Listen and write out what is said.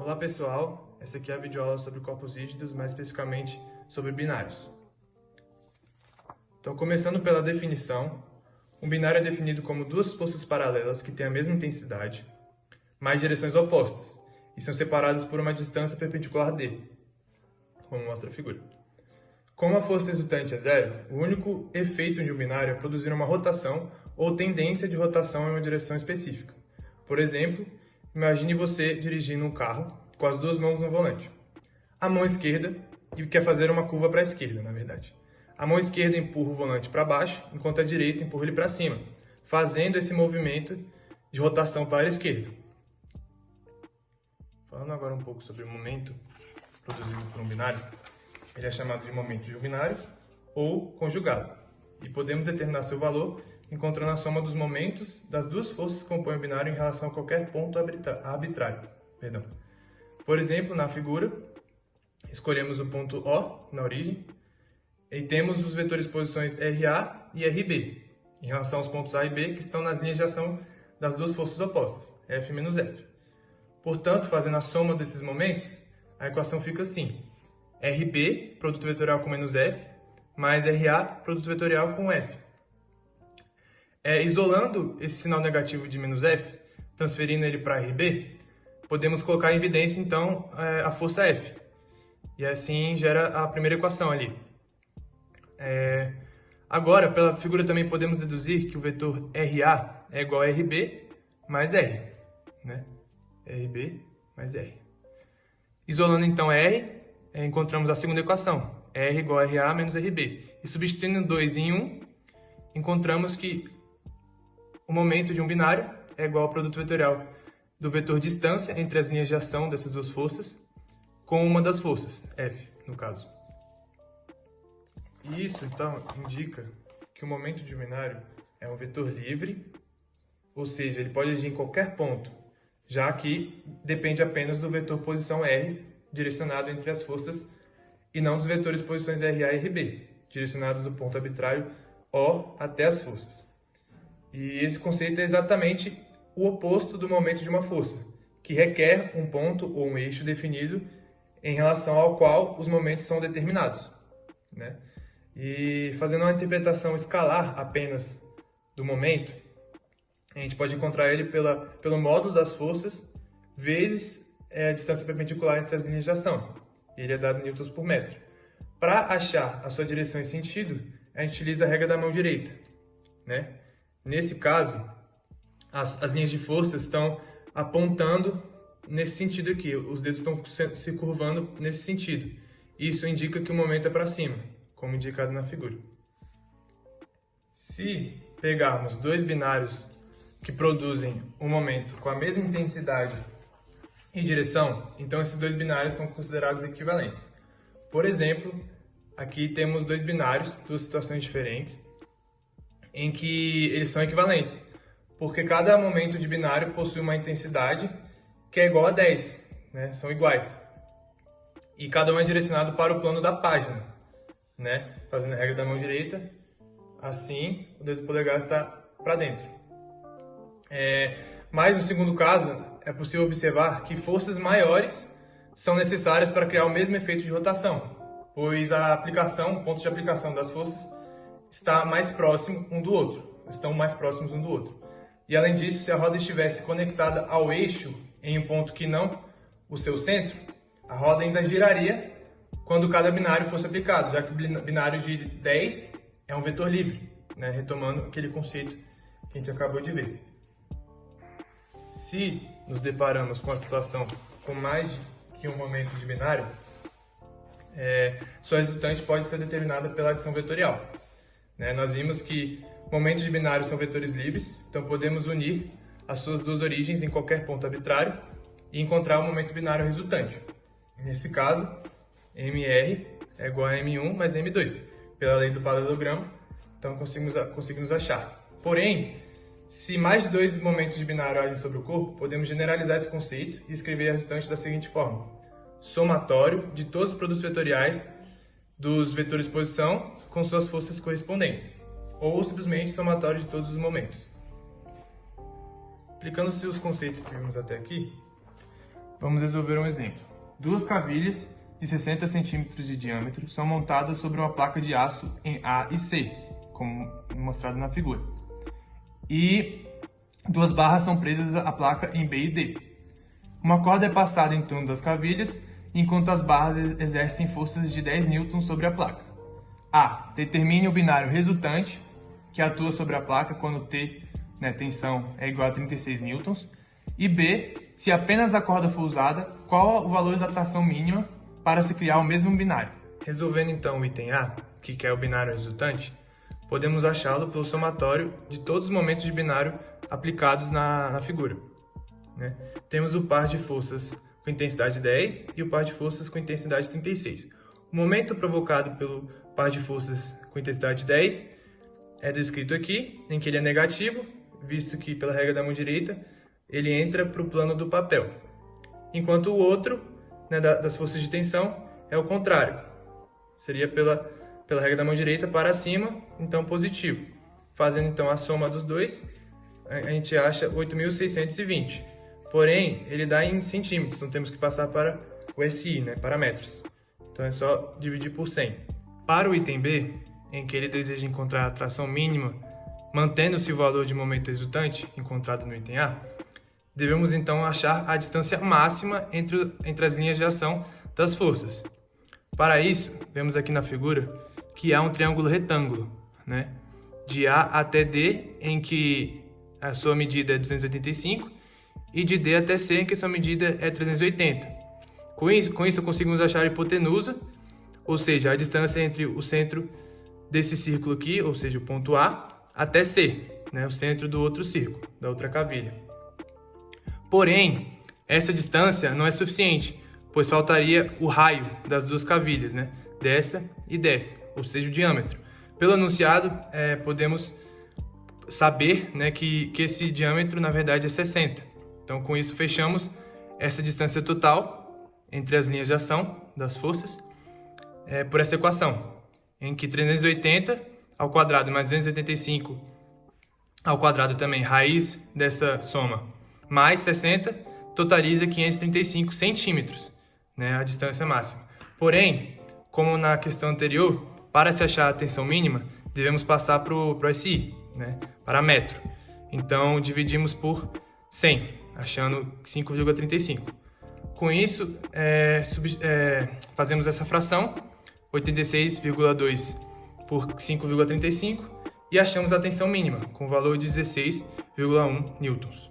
Olá pessoal, essa aqui é a videoaula sobre corpos rígidos, mais especificamente sobre binários. Então, começando pela definição, um binário é definido como duas forças paralelas que têm a mesma intensidade, mas direções opostas, e são separadas por uma distância perpendicular d, como mostra a figura. Como a força resultante é zero, o único efeito de um binário é produzir uma rotação ou tendência de rotação em uma direção específica. Por exemplo, imagine você dirigindo um carro com as duas mãos no volante. A mão esquerda quer fazer uma curva para a esquerda, na verdade. A mão esquerda empurra o volante para baixo, enquanto a direita empurra ele para cima, fazendo esse movimento de rotação para a esquerda. Falando agora um pouco sobre o momento produzido por um binário, ele é chamado de momento de um binário ou conjugado, e podemos determinar seu valor encontrando a soma dos momentos das duas forças que compõem o binário em relação a qualquer ponto arbitrário. Por exemplo, na figura, escolhemos o ponto O na origem e temos os vetores posições RA e RB em relação aos pontos A e B que estão nas linhas de ação das duas forças opostas, F menos F. Portanto, fazendo a soma desses momentos, a equação fica assim: RB, produto vetorial com menos F, mais RA, produto vetorial com F. Isolando esse sinal negativo de menos F, transferindo ele para RB, podemos colocar em evidência, então, a força F. E assim gera a primeira equação ali. Agora, pela figura também podemos deduzir que o vetor RA é igual a RB mais R. Né? RB mais R. Isolando, então, R, encontramos a segunda equação. R igual a RA menos RB. E substituindo 2 em 1, encontramos que o momento de um binário é igual ao produto vetorial do vetor distância entre as linhas de ação dessas duas forças com uma das forças, F, no caso. E isso, então, indica que o momento de um binário é um vetor livre, ou seja, ele pode agir em qualquer ponto, já que depende apenas do vetor posição R, direcionado entre as forças, e não dos vetores posições RA e RB, direcionados do ponto arbitrário O até as forças. E esse conceito é exatamente o oposto do momento de uma força, que requer um ponto ou um eixo definido em relação ao qual os momentos são determinados. Né? E fazendo uma interpretação escalar apenas do momento, a gente pode encontrar ele pelo módulo das forças vezes a distância perpendicular entre as linhas de ação. Ele é dado em newtons por metro. Para achar a sua direção e sentido, a gente utiliza a regra da mão direita. Né? Nesse caso, as linhas de força estão apontando nesse sentido aqui, os dedos estão se curvando nesse sentido. Isso indica que o momento é para cima, como indicado na figura. Se pegarmos dois binários que produzem um momento com a mesma intensidade e direção, então esses dois binários são considerados equivalentes. Por exemplo, aqui temos dois binários, duas situações diferentes, em que eles são equivalentes, porque cada momento de binário possui uma intensidade que é igual a 10, né? São iguais. E cada um é direcionado para o plano da página, né? Fazendo a regra da mão direita, assim, o dedo polegar está para dentro. Mas no segundo caso, é possível observar que forças maiores são necessárias para criar o mesmo efeito de rotação, pois o ponto de aplicação das forças está mais próximo um do outro, estão mais próximos um do outro. E além disso, se a roda estivesse conectada ao eixo em um ponto que não o seu centro, a roda ainda giraria quando cada binário fosse aplicado, já que o binário de 10 é um vetor livre, né? Retomando aquele conceito que a gente acabou de ver. Se nos deparamos com a situação com mais que um momento de binário, sua resultante pode ser determinada pela adição vetorial. Nós vimos que momentos de binário são vetores livres, então podemos unir as suas duas origens em qualquer ponto arbitrário e encontrar o momento binário resultante. Nesse caso, MR é igual a M1 mais M2, pela lei do paralelogramo, então conseguimos achar. Porém, se mais de dois momentos de binário agem sobre o corpo, podemos generalizar esse conceito e escrever a resultante da seguinte forma: somatório de todos os produtos vetoriais dos vetores de posição com suas forças correspondentes, ou simplesmente somatório de todos os momentos. Aplicando-se os conceitos que vimos até aqui, Vamos resolver um exemplo. Duas cavilhas de 60 centímetros de diâmetro são montadas sobre uma placa de aço em A e C, como mostrado na figura. E duas barras são presas à placa em B e D. Uma corda é passada em torno das cavilhas, enquanto as barras exercem forças de 10 N sobre a placa. A. Determine o binário resultante, que atua sobre a placa quando T, tensão, é igual a 36 N. E B. Se apenas a corda for usada, qual o valor da tração mínima para se criar o mesmo binário? Resolvendo então o item A, que é o binário resultante, podemos achá-lo pelo somatório de todos os momentos de binário aplicados na figura. Temos o par de forças com intensidade 10 e o par de forças com intensidade 36. O momento provocado pelo par de forças com intensidade 10 é descrito aqui, em que ele é negativo, visto que pela regra da mão direita ele entra para o plano do papel. Enquanto o outro, das forças de tensão, é o contrário. Seria pela regra da mão direita para cima, então positivo. Fazendo então a soma dos dois, a gente acha 8.620. Porém, ele dá em centímetros, então temos que passar para o SI, para metros. Então é só dividir por 100. Para o item B, em que ele deseja encontrar a tração mínima, mantendo-se o valor de momento resultante encontrado no item A, devemos então achar a distância máxima entre as linhas de ação das forças. Para isso, vemos aqui na figura que há um triângulo retângulo, de A até D, em que a sua medida é 285, e de D até C, em que sua medida é 380. Com isso conseguimos achar a hipotenusa, ou seja, a distância entre o centro desse círculo aqui, ou seja, o ponto A, até C, o centro do outro círculo, da outra cavilha. Porém, essa distância não é suficiente, pois faltaria o raio das duas cavilhas, dessa e dessa, ou seja, o diâmetro. Pelo enunciado, podemos saber que esse diâmetro, na verdade, é 60. Então, com isso, fechamos essa distância total entre as linhas de ação das forças por essa equação, em que 380 ao quadrado mais 285 ao quadrado também, raiz dessa soma, mais 60, totaliza 535 centímetros, a distância máxima. Porém, como na questão anterior, para se achar a tensão mínima, devemos passar para o SI, para metro. Então, dividimos por 100, achando 5,35. Com isso, fazemos essa fração, 86,2 por 5,35, e achamos a tensão mínima, com o valor de 16,1 newtons.